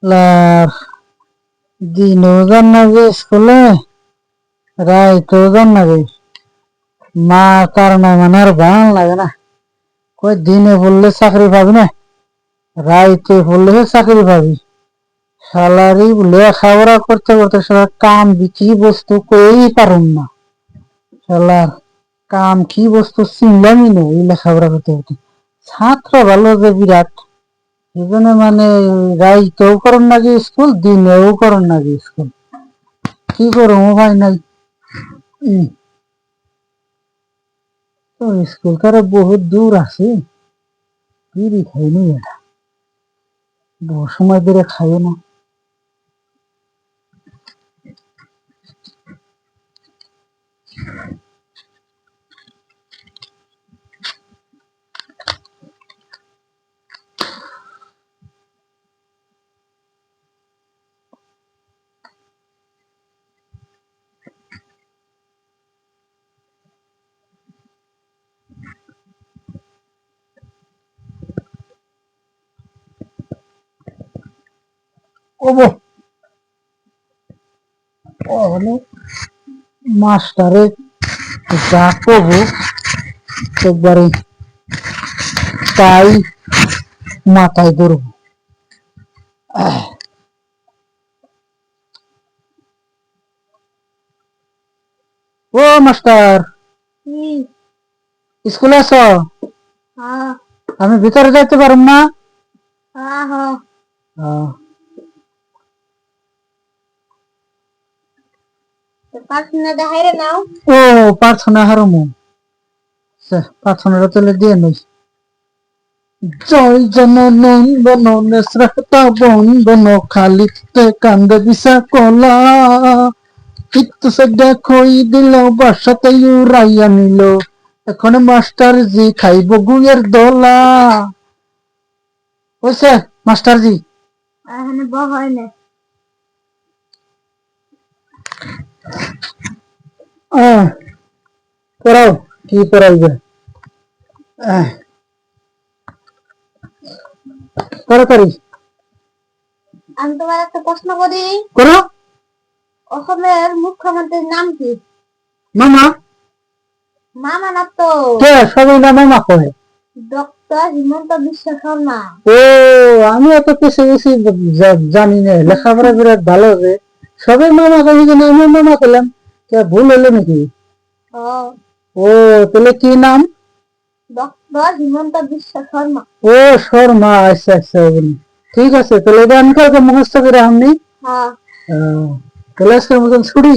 আর দিনও যান না যে স্কুলে, রাইতেও যান না যে। মার কারণে মানে আর ভালো লাগে না। কই দিনে পড়লে চাকরি পাবি না, রাইতে পড়লে চাকরি পাবি। স্যালারি লেখাপড়া করতে করতে সারা কাম কি বস্তু কই পারুম না। শালার কাম কি বস্তু চিনলামই না এই লেখাপড়া করতে করতে। ছাত্র ভালো যে বিরাট, এজন্য মানে রাইতেও করন নাকি স্কুল, দিনেও করন নাকি স্কুল। কি করো ভাই নাই। তো স্কুল কারে বহুত দূর আছে, বিড়ি খাইনি এটা, বহু সময় ধরে খাইও না। ওবো মাস্টারে যা কবো একবারে তাই মাথায় ধরবো। ও মাস্টার, স্কুলে আছো? আমি ভিতরে যাইতে পারুম না? ও প্রার্থনা হারমু, প্রার্থনাটা তুলে দিয়ে নই। জয় জননন বনন শ্রতা বন্দন খালিতে কান্দে বিশা কলা, একটু সেটা খই দিল বাসাতে উড়াইয়া নিল, এখন মাস্টার জি খাইব গুয়ের দোলা। বুঝছে মাস্টার জি? পড়াও, কি পড়াইবে তাড়াতাড়ি। আমি তোমার একটা প্রশ্ন করি, করো। অসমের মুখ্যমন্ত্রীর নাম কি? মামা। মামা না তো, সবাই না মামা কয়। ডক্টর হিমন্ত বিশ্ব শর্মা। ও আমি অত কিছু বেশি জানি না, লেখাপড়া বিরাট ভালো হবে। সবাই মামা কই, আমি মামা করলাম, ভুল হলো নাকি? ও তাহলে কি নাম? ডক্টর হিমন্ত বিশ্ব শর্মা। ও শর্মা, আচ্ছা আচ্ছা, ঠিক আছে। তাহলে এটা আমি কালকে মুখস্থ করে আমনি। তাহলে আজকের মতন ছুটি।